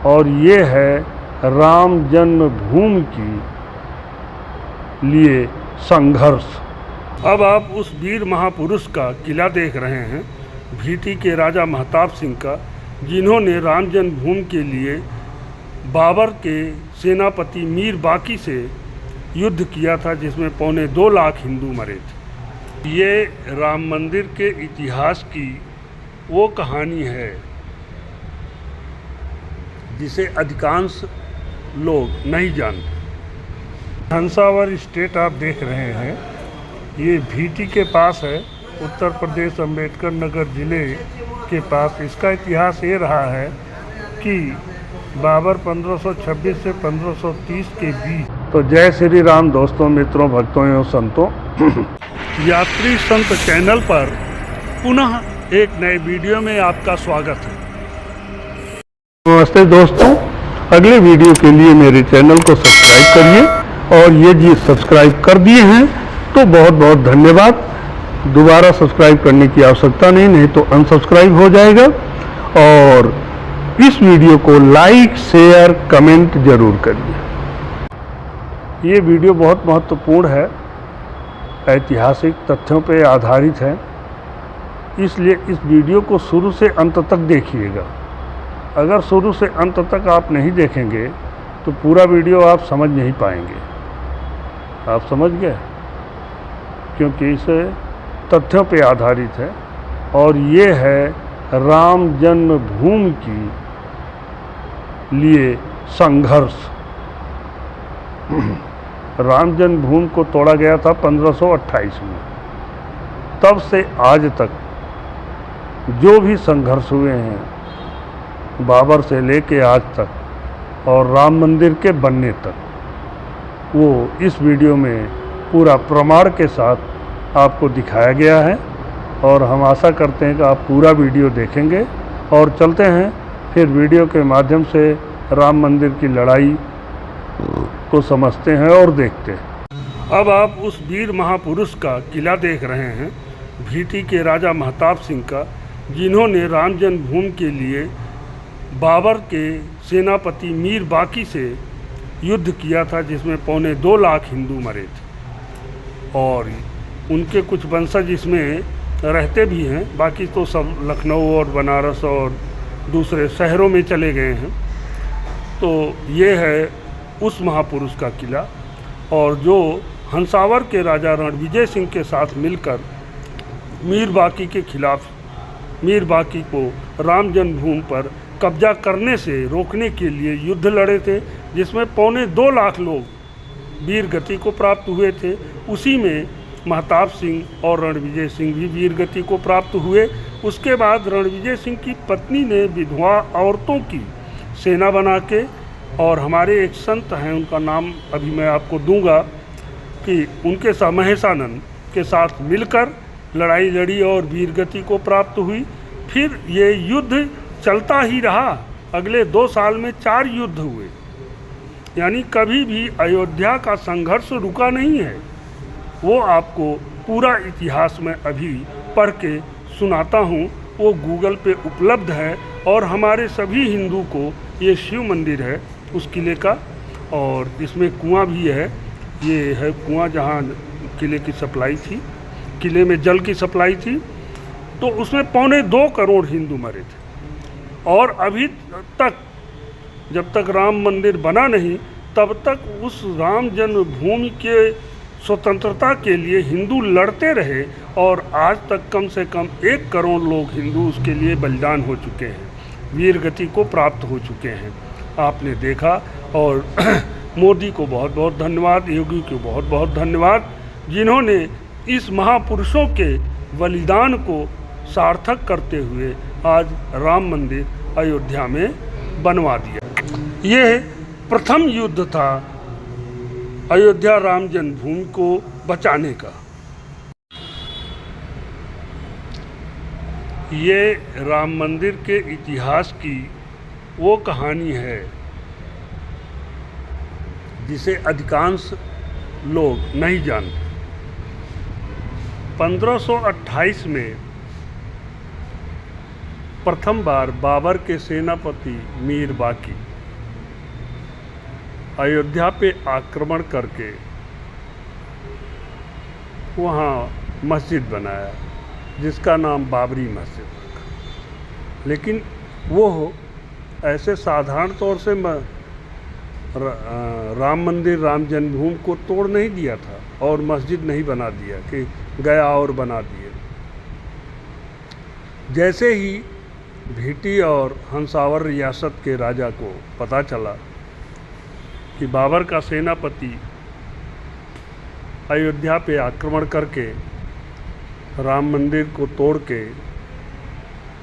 और ये है राम जन्मभूमि की लिए संघर्ष। अब आप उस वीर महापुरुष का किला देख रहे हैं, भीटी के राजा महताब सिंह का, जिन्होंने राम जन्मभूमि के लिए बाबर के सेनापति मीर बाकी से युद्ध किया था, जिसमें 2.25 लाख हिंदू मरे थे। ये राम मंदिर के इतिहास की वो कहानी है जिसे अधिकांश लोग नहीं जानते। हंसावर स्टेट आप देख रहे हैं, ये भीटी के पास है, उत्तर प्रदेश अम्बेडकर नगर ज़िले के पास। इसका इतिहास ये रहा है कि बाबर 1526 से 1530 के बीच। तो जय श्री राम दोस्तों, मित्रों, भक्तों एवं संतों। यात्री संत चैनल पर पुनः एक नए वीडियो में आपका स्वागत है। नमस्ते दोस्तों, अगले वीडियो के लिए मेरे चैनल को सब्सक्राइब करिए, और ये जी सब्सक्राइब कर दिए हैं तो बहुत बहुत धन्यवाद। दोबारा सब्सक्राइब करने की आवश्यकता नहीं तो अनसब्सक्राइब हो जाएगा। और इस वीडियो को लाइक, शेयर, कमेंट जरूर करिए। ये वीडियो बहुत महत्वपूर्ण है, ऐतिहासिक तथ्यों पर आधारित है, इसलिए इस वीडियो को शुरू से अंत तक देखिएगा। अगर शुरू से अंत तक आप नहीं देखेंगे तो पूरा वीडियो आप समझ नहीं पाएंगे। आप समझ गए? क्योंकि इसे तथ्यों पे आधारित है, और ये है राम जन्मभूमि की लिए संघर्ष। राम जन्मभूमि को तोड़ा गया था 1528 में। तब से आज तक जो भी संघर्ष हुए हैं, बाबर से लेके आज तक, और राम मंदिर के बनने तक, वो इस वीडियो में पूरा प्रमाण के साथ आपको दिखाया गया है। और हम आशा करते हैं कि आप पूरा वीडियो देखेंगे। और चलते हैं फिर वीडियो के माध्यम से राम मंदिर की लड़ाई को समझते हैं और देखते हैं। अब आप उस वीर महापुरुष का किला देख रहे हैं, भीटी के राजा महताब सिंह का, जिन्होंने राम जन्मभूमि के लिए बाबर के सेनापति मीर बाकी से युद्ध किया था, जिसमें 2.25 लाख हिंदू मरे थे। और उनके कुछ वंशज इसमें रहते भी हैं, बाकी तो सब लखनऊ और बनारस और दूसरे शहरों में चले गए हैं। तो ये है उस महापुरुष का किला, और जो हंसावर के राजा रणविजय सिंह के साथ मिलकर मीर बाकी के खिलाफ, मीर बाकी को राम जन्मभूमि पर कब्जा करने से रोकने के लिए युद्ध लड़े थे, जिसमें 2.25 लाख लोग वीर गति को प्राप्त हुए थे। उसी में महताब सिंह और रणविजय सिंह भी वीर गति को प्राप्त हुए। उसके बाद रणविजय सिंह की पत्नी ने विधवा औरतों की सेना बना के, और हमारे एक संत हैं, उनका नाम अभी मैं आपको दूंगा, कि उनके साथ महेशानंद के साथ मिलकर लड़ाई लड़ी और वीर गति को प्राप्त हुई। फिर ये युद्ध चलता ही रहा। अगले 2 साल में 4 युद्ध हुए, यानी कभी भी अयोध्या का संघर्ष रुका नहीं है। वो आपको पूरा इतिहास में अभी पढ़ के सुनाता हूँ, वो गूगल पे उपलब्ध है। और हमारे सभी हिंदू को ये शिव मंदिर है उस किले का, और इसमें कुआं भी है। ये है कुआं जहाँ किले की सप्लाई थी, किले में जल की सप्लाई थी। तो उसमें 2.25 करोड़ हिंदू मरे थे। और अभी तक, जब तक राम मंदिर बना नहीं, तब तक उस राम जन्मभूमि के स्वतंत्रता के लिए हिंदू लड़ते रहे। और आज तक कम से कम 1 करोड़ लोग हिंदू उसके लिए बलिदान हो चुके हैं, वीर गति को प्राप्त हो चुके हैं। आपने देखा। और मोदी को बहुत बहुत धन्यवाद, योगी को बहुत बहुत धन्यवाद, जिन्होंने इस महापुरुषों के बलिदान को सार्थक करते हुए आज राम मंदिर अयोध्या में बनवा दिया। ये प्रथम युद्ध था अयोध्या राम जन्मभूमि को बचाने का। ये राम मंदिर के इतिहास की वो कहानी है जिसे अधिकांश लोग नहीं जानते। 1528 में प्रथम बार बाबर के सेनापति मीर बाकी अयोध्या पे आक्रमण करके वहाँ मस्जिद बनाया जिसका नाम बाबरी मस्जिद रखा। लेकिन वो ऐसे साधारण तौर से राम मंदिर, राम जन्मभूमि को तोड़ नहीं दिया था और मस्जिद नहीं बना दिया कि गया और बना दिए। जैसे ही भीटी और हंसावर रियासत के राजा को पता चला कि बाबर का सेनापति अयोध्या पे आक्रमण करके राम मंदिर को तोड़ के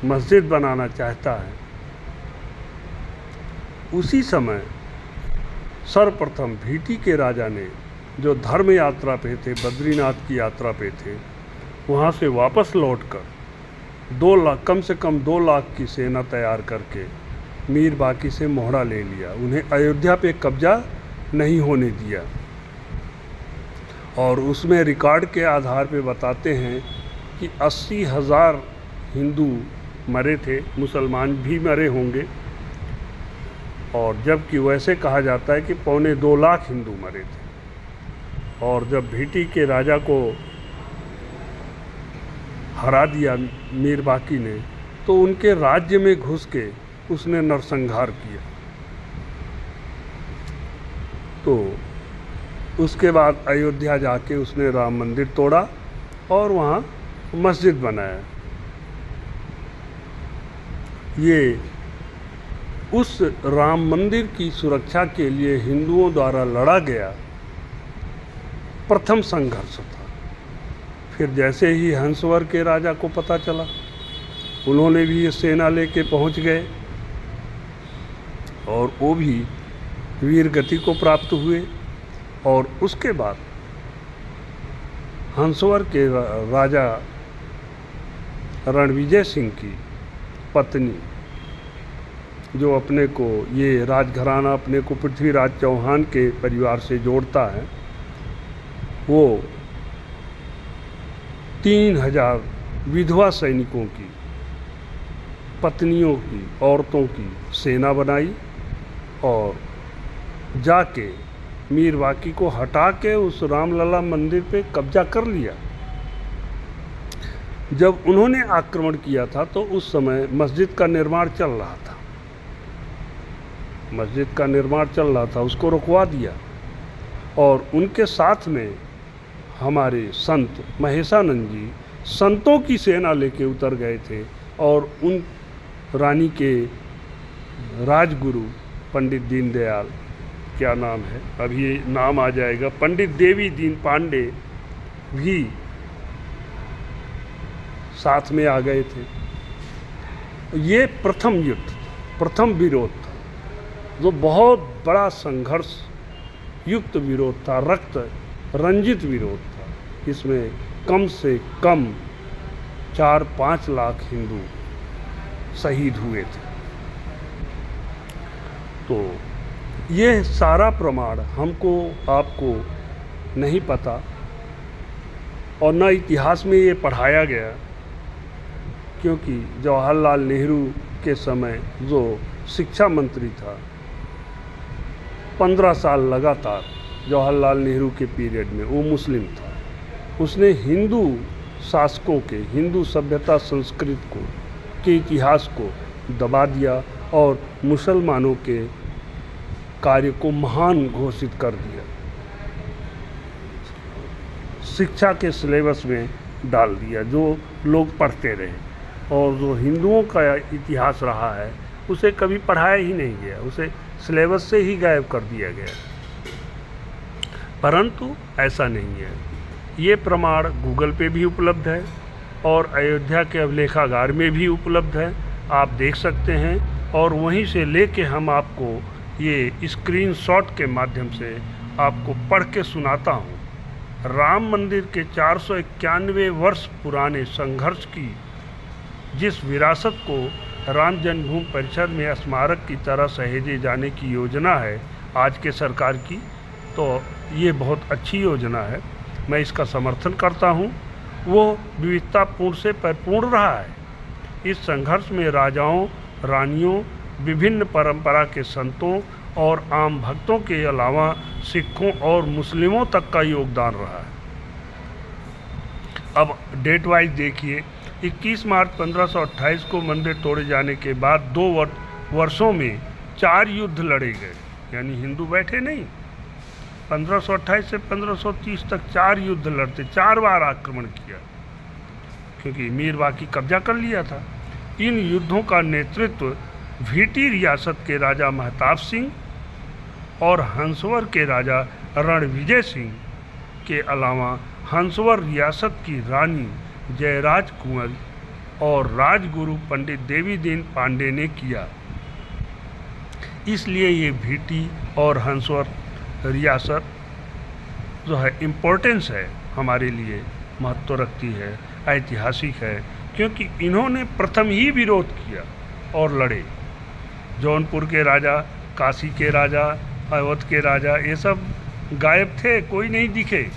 मस्जिद बनाना चाहता है, उसी समय सर्वप्रथम भीटी के राजा ने, जो धर्म यात्रा पे थे, बद्रीनाथ की यात्रा पे थे, वहाँ से वापस लौटकर 2 लाख, कम से कम 2 लाख की सेना तैयार करके मीर बाकी से मोहरा ले लिया। उन्हें अयोध्या पे कब्जा नहीं होने दिया। और उसमें रिकॉर्ड के आधार पे बताते हैं कि 80,000 हिंदू मरे थे, मुसलमान भी मरे होंगे, और जबकि वैसे कहा जाता है कि 2.25 लाख हिंदू मरे थे। और जब भीटी के राजा को हरा दिया मीर बाकी ने, तो उनके राज्य में घुस के उसने नरसंहार किया। तो उसके बाद अयोध्या जाके उसने राम मंदिर तोड़ा और वहाँ मस्जिद बनाया। ये उस राम मंदिर की सुरक्षा के लिए हिंदुओं द्वारा लड़ा गया प्रथम संघर्ष था। फिर जैसे ही हंसवर के राजा को पता चला, उन्होंने भी ये सेना लेके पहुंच गए और वो भी वीर गति को प्राप्त हुए। और उसके बाद हंसवर के राजा रणविजय सिंह की पत्नी, जो अपने को ये राजघराना अपने को पृथ्वीराज चौहान के परिवार से जोड़ता है, वो 3000 विधवा सैनिकों की, पत्नियों की, औरतों की सेना बनाई और जाके मीर बाकी को हटा के उस रामलला मंदिर पे कब्जा कर लिया। जब उन्होंने आक्रमण किया था तो उस समय मस्जिद का निर्माण चल रहा था, उसको रुकवा दिया। और उनके साथ में हमारे संत महेशानंद जी संतों की सेना लेके उतर गए थे और उन रानी के राजगुरु पंडित दीनदयाल, क्या नाम है अभी ये नाम आ जाएगा, पंडित देवी दीन पांडे भी साथ में आ गए थे। ये प्रथम युद्ध, प्रथम विरोध था, जो बहुत बड़ा संघर्ष युक्त विरोध था, रक्त रंजित विरोध था। इसमें कम से कम 4-5 लाख हिंदू शहीद हुए थे। तो ये सारा प्रमाण हमको आपको नहीं पता और न इतिहास में ये पढ़ाया गया, क्योंकि जवाहरलाल नेहरू के समय जो शिक्षा मंत्री था, 15 साल लगातार जवाहरलाल नेहरू के पीरियड में, वो मुस्लिम था। उसने हिंदू शासकों के, हिंदू सभ्यता संस्कृति को, के इतिहास को दबा दिया और मुसलमानों के कार्य को महान घोषित कर दिया, शिक्षा के सिलेबस में डाल दिया, जो लोग पढ़ते रहे। और जो हिंदुओं का इतिहास रहा है उसे कभी पढ़ाया ही नहीं गया, उसे सिलेबस से ही गायब कर दिया गया। परंतु ऐसा नहीं है, ये प्रमाण गूगल पे भी उपलब्ध है और अयोध्या के अभिलेखागार में भी उपलब्ध है, आप देख सकते हैं। और वहीं से लेके हम आपको ये स्क्रीनशॉट के माध्यम से आपको पढ़ के सुनाता हूँ। राम मंदिर के 491 वर्ष पुराने संघर्ष की जिस विरासत को राम जन्मभूमि परिषद में स्मारक की तरह सहेजे जाने की योजना है आज के सरकार की, तो ये बहुत अच्छी योजना है, मैं इसका समर्थन करता हूँ। वो विविधतापूर्ण से परिपूर्ण रहा है। इस संघर्ष में राजाओं, रानियों, विभिन्न परंपरा के संतों और आम भक्तों के अलावा सिखों और मुस्लिमों तक का योगदान रहा है। अब डेट वाइज देखिए, 21 मार्च 1528 को मंदिर तोड़े जाने के बाद 2 वर्षों में 4 युद्ध लड़े गए, यानी हिंदू बैठे नहीं। 1528 से 1530 तक 4 युद्ध लड़ते, 4 बार आक्रमण किया, क्योंकि मीर बाकी कब्जा कर लिया था। इन युद्धों का नेतृत्व भीटी रियासत के राजा महताब सिंह और हंसवर के राजा रणविजय सिंह के अलावा हंसवर रियासत की रानी जयराज कुंवर और राजगुरु पंडित देवीदीन पांडे ने किया। इसलिए ये भीटी और हंसवर रियासत जो है इम्पोर्टेंस है, हमारे लिए महत्व रखती है, ऐतिहासिक है, क्योंकि इन्होंने प्रथम ही विरोध किया और लड़े। जौनपुर के राजा, काशी के राजा, अवध के राजा, ये सब गायब थे, कोई नहीं दिखे।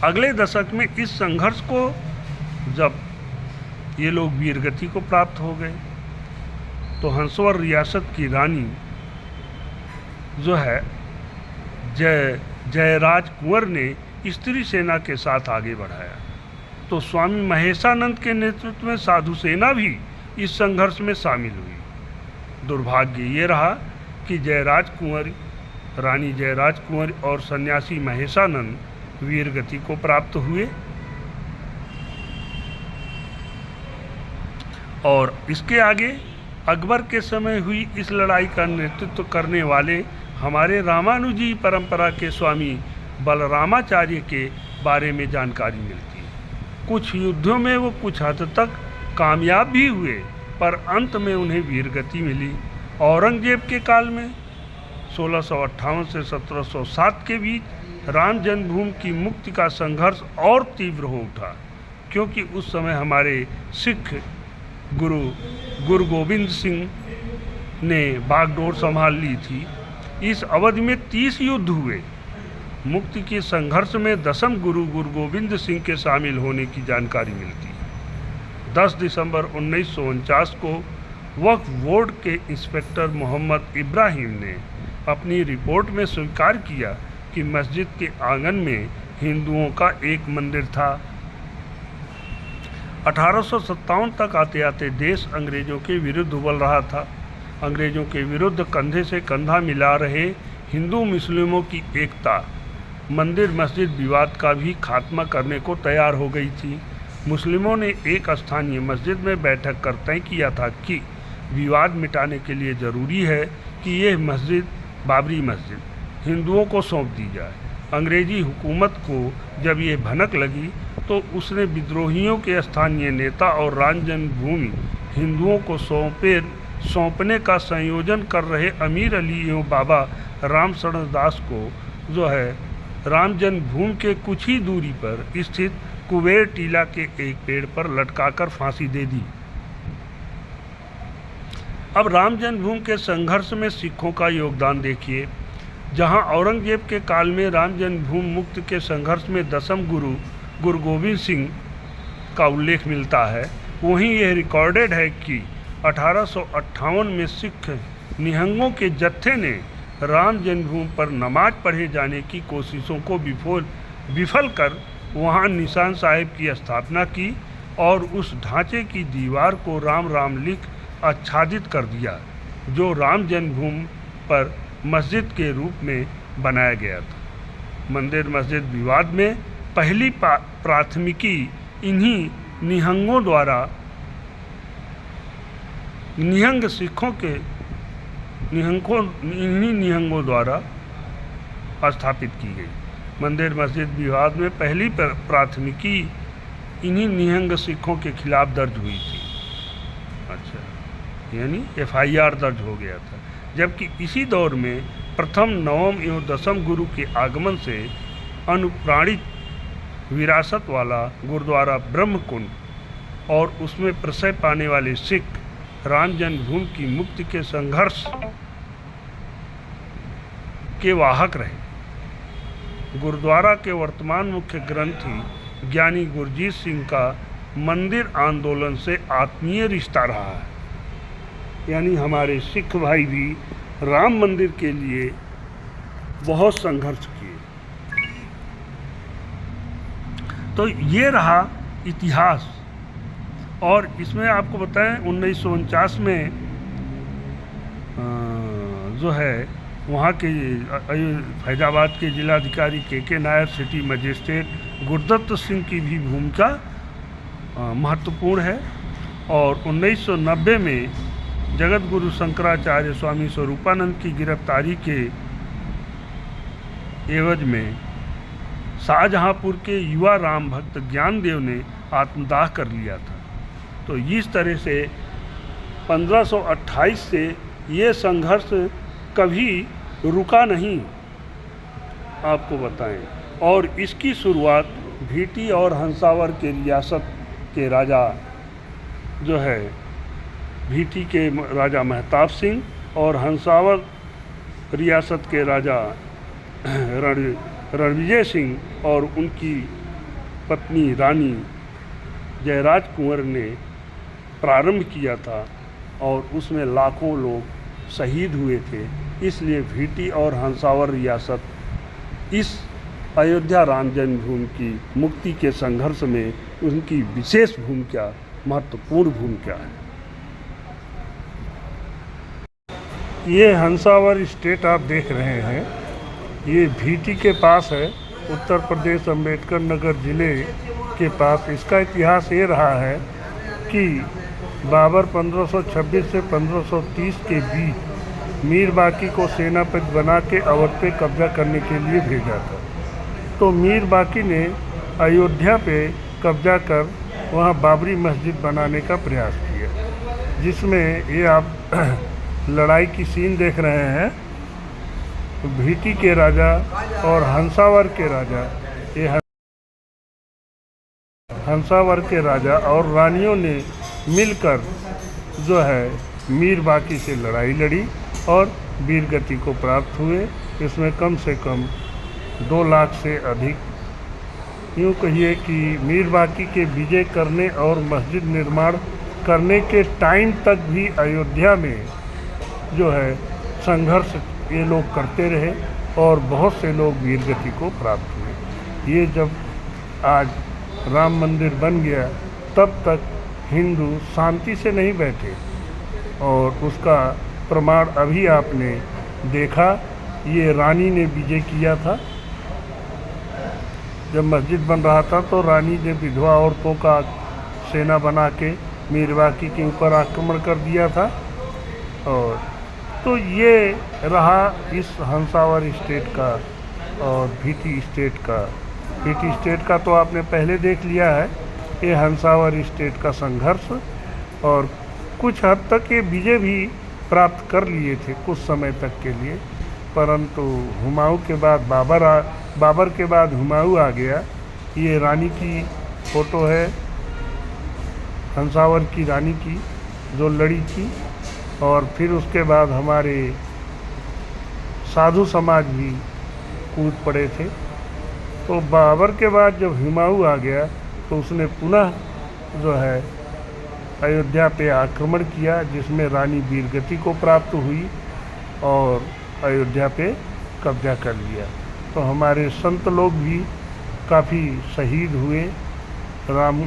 अगले दशक में इस संघर्ष को जब ये लोग वीरगति को प्राप्त हो गए, तो हंसवर रियासत की रानी जो है जयराज कुंवर ने स्त्री सेना के साथ आगे बढ़ाया। तो स्वामी महेशानंद के नेतृत्व में साधु सेना भी इस संघर्ष में शामिल हुई। दुर्भाग्य ये रहा कि रानी जयराज कुंवर और सन्यासी महेशानंद वीरगति को प्राप्त हुए, और इसके आगे अकबर के समय हुई इस लड़ाई का नेतृत्व करने वाले हमारे रामानुजी परंपरा के स्वामी बलरामाचार्य के बारे में जानकारी मिलती है। कुछ युद्धों में वो कुछ हद तक कामयाब भी हुए, पर अंत में उन्हें वीरगति मिली। औरंगजेब के काल में 1658 से 1707 के बीच राम जन्मभूमि की मुक्ति का संघर्ष और तीव्र हो उठा, क्योंकि उस समय हमारे सिख गुरु गोविंद सिंह ने बागडोर संभाल ली थी। इस अवधि में 30 युद्ध हुए। मुक्ति के संघर्ष में 10वें गुरु गोविंद सिंह के शामिल होने की जानकारी मिलती है। 10 दिसंबर 1949 को वक्फ बोर्ड के इंस्पेक्टर मोहम्मद इब्राहिम ने अपनी रिपोर्ट में स्वीकार किया कि मस्जिद के आंगन में हिंदुओं का एक मंदिर था। 1857 तक आते आते देश अंग्रेजों के विरुद्ध उबल रहा था। अंग्रेजों के विरुद्ध कंधे से कंधा मिला रहे हिंदू मुस्लिमों की एकता मंदिर मस्जिद विवाद का भी खात्मा करने को तैयार हो गई थी। मुस्लिमों ने एक स्थानीय मस्जिद में बैठक कर तय किया था कि विवाद मिटाने के लिए ज़रूरी है कि यह मस्जिद, बाबरी मस्जिद, हिंदुओं को सौंप दी जाए। अंग्रेजी हुकूमत को जब ये भनक लगी तो उसने विद्रोहियों के स्थानीय नेता और राम जन्मभूमि हिंदुओं को सौंपने का संयोजन कर रहे अमीर अली एवं बाबा राम शरण दास को जो है राम जन्मभूमि के कुछ ही दूरी पर स्थित कुबेर टीला के एक पेड़ पर लटकाकर फांसी दे दी। अब राम जन्मभूमि के संघर्ष में सिखों का योगदान देखिए। जहां औरंगजेब के काल में राम जन्मभूमि मुक्ति के संघर्ष में 10वें गुरु गोविंद सिंह का उल्लेख मिलता है, वहीं यह रिकॉर्डेड है कि 1858 में सिख निहंगों के जत्थे ने राम जन्मभूमि पर नमाज पढ़े जाने की कोशिशों को विफल कर वहां निशान साहिब की स्थापना की और उस ढांचे की दीवार को राम राम लिख आच्छादित कर दिया, जो राम जन्मभूमि पर मस्जिद के रूप में बनाया गया था। मंदिर मस्जिद विवाद में पहली प्राथमिकी इन्हीं निहंगों द्वारा स्थापित की गई। मंदिर मस्जिद विवाद में पहली प्राथमिकी इन्हीं निहंग सिखों के खिलाफ दर्ज हुई थी। अच्छा, यानी FIR दर्ज हो गया था। जबकि इसी दौर में प्रथम, नवम एवं 10वें गुरु के आगमन से अनुप्राणित विरासत वाला गुरुद्वारा ब्रह्मकुंड और उसमें प्रशय पाने वाले सिख राम जन्मभूमि की मुक्ति के संघर्ष के वाहक रहे। गुरुद्वारा के वर्तमान मुख्य ग्रंथी ज्ञानी गुरजीत सिंह का मंदिर आंदोलन से आत्मीय रिश्ता रहा है। यानी हमारे सिख भाई भी राम मंदिर के लिए बहुत संघर्ष किए। तो ये रहा इतिहास। और इसमें आपको बताएं 1949 में जो है वहाँ के फैजाबाद के जिलाधिकारी के नायर, सिटी मजिस्ट्रेट गुरदत्त सिंह की भी भूमिका महत्वपूर्ण है। और 1990 में जगत गुरु शंकराचार्य स्वामी स्वरूपानंद की गिरफ्तारी के एवज में शाहजहांपुर के युवा राम भक्त ज्ञानदेव ने आत्मदाह कर लिया था। तो इस तरह से 1528 से ये संघर्ष कभी रुका नहीं, आपको बताएं। और इसकी शुरुआत भीटी और हंसावर के रियासत के राजा जो है, भीटी के राजा महताब सिंह और हंसावर रियासत के राजा रणविजय सिंह और उनकी पत्नी रानी जयराज कुंवर ने प्रारंभ किया था। और उसमें लाखों लोग शहीद हुए थे। इसलिए भीटी और हंसावर रियासत इस अयोध्या राम जन्मभूमि की मुक्ति के संघर्ष में उनकी विशेष भूमिका, महत्वपूर्ण भूमिका है। ये हंसावर स्टेट आप देख रहे हैं, ये भीटी के पास है, उत्तर प्रदेश अम्बेडकर नगर ज़िले के पास। इसका इतिहास ये रहा है कि बाबर 1526 से 1530 के बीच मीर बाकी को सेनापति बना के अवध पे कब्जा करने के लिए भेजा था। तो मीर बाकी ने अयोध्या पे कब्जा कर वहाँ बाबरी मस्जिद बनाने का प्रयास किया, जिसमें ये आप लड़ाई की सीन देख रहे हैं। भीटी के राजा और हंसावर के राजा, ये हंसावर के राजा और रानियों ने मिलकर जो है मीर बाकी से लड़ाई लड़ी और वीरगति को प्राप्त हुए। इसमें कम से कम 2 लाख से अधिक, यूँ कहिए कि मीर बाकी के विजय करने और मस्जिद निर्माण करने के टाइम तक भी अयोध्या में जो है संघर्ष ये लोग करते रहे और बहुत से लोग वीरगति को प्राप्त हुए। ये जब आज राम मंदिर बन गया तब तक हिंदू शांति से नहीं बैठे, और उसका प्रमाण अभी आपने देखा। ये रानी ने विजय किया था। जब मस्जिद बन रहा था तो रानी ने विधवा औरतों का सेना बना के मीर बाकी के ऊपर आक्रमण कर दिया था। और तो ये रहा इस हंसावर स्टेट का और भीटी स्टेट का। भीटी स्टेट का तो आपने पहले देख लिया है, ये हंसावर स्टेट का संघर्ष। और कुछ हद तक ये विजय भी प्राप्त कर लिए थे कुछ समय तक के लिए, परंतु हुमायूं के बाद बाबर के बाद हुमायूं आ गया। ये रानी की फ़ोटो है, हंसावर की रानी की जो लड़ी थी। और फिर उसके बाद हमारे साधु समाज भी कूद पड़े थे। तो बाबर के बाद जब हुमायूं आ गया तो उसने पुनः जो है अयोध्या पे आक्रमण किया, जिसमें रानी वीरगति को प्राप्त हुई और अयोध्या पे कब्जा कर लिया। तो हमारे संत लोग भी काफ़ी शहीद हुए राम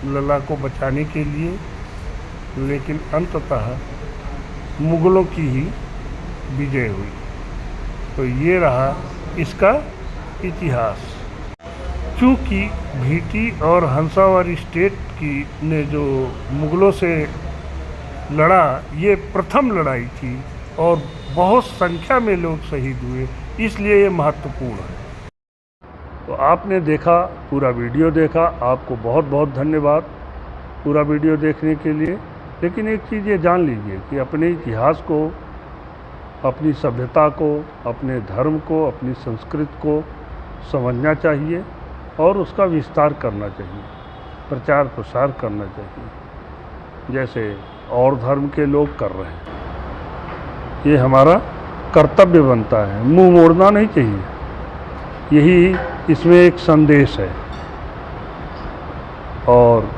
लला को बचाने के लिए, लेकिन अंततः मुग़लों की ही विजय हुई। तो ये रहा इसका इतिहास। चूँकि भीटी और हंसावर स्टेट की ने जो मुग़लों से लड़ा, ये प्रथम लड़ाई थी और बहुत संख्या में लोग शहीद हुए, इसलिए ये महत्वपूर्ण है। तो आपने देखा, पूरा वीडियो देखा, आपको बहुत बहुत धन्यवाद पूरा वीडियो देखने के लिए। लेकिन एक चीज़ ये जान लीजिए कि अपने इतिहास को, अपनी सभ्यता को, अपने धर्म को, अपनी संस्कृति को समझना चाहिए और उसका विस्तार करना चाहिए, प्रचार प्रसार करना चाहिए, जैसे और धर्म के लोग कर रहे हैं। ये हमारा कर्तव्य बनता है, मुंह मोड़ना नहीं चाहिए। यही इसमें एक संदेश है। और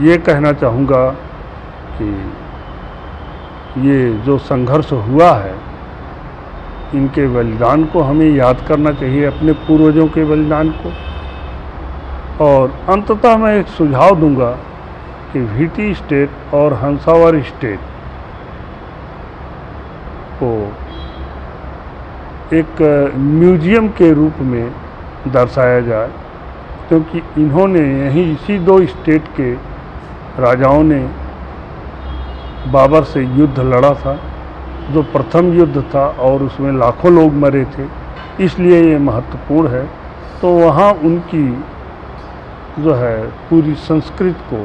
ये कहना चाहूँगा कि ये जो संघर्ष हुआ है, इनके बलिदान को हमें याद करना चाहिए, अपने पूर्वजों के बलिदान को। और अंततः मैं एक सुझाव दूंगा कि VT स्टेट और हंसावर स्टेट को एक म्यूजियम के रूप में दर्शाया जाए, क्योंकि इन्होंने यहीं इसी 2 स्टेट के राजाओं ने बाबर से युद्ध लड़ा था, जो प्रथम युद्ध था और उसमें लाखों लोग मरे थे, इसलिए ये महत्वपूर्ण है। तो वहाँ उनकी जो है पूरी संस्कृति को,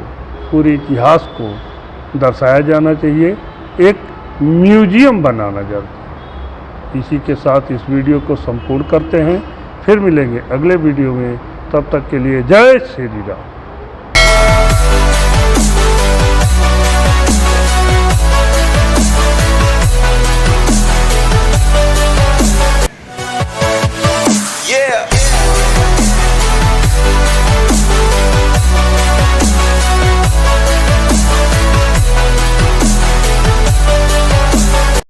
पूरे इतिहास को दर्शाया जाना चाहिए, एक म्यूजियम बनाना जरूरी है। इसी के साथ इस वीडियो को संपूर्ण करते हैं, फिर मिलेंगे अगले वीडियो में। तब तक के लिए जय श्री राम।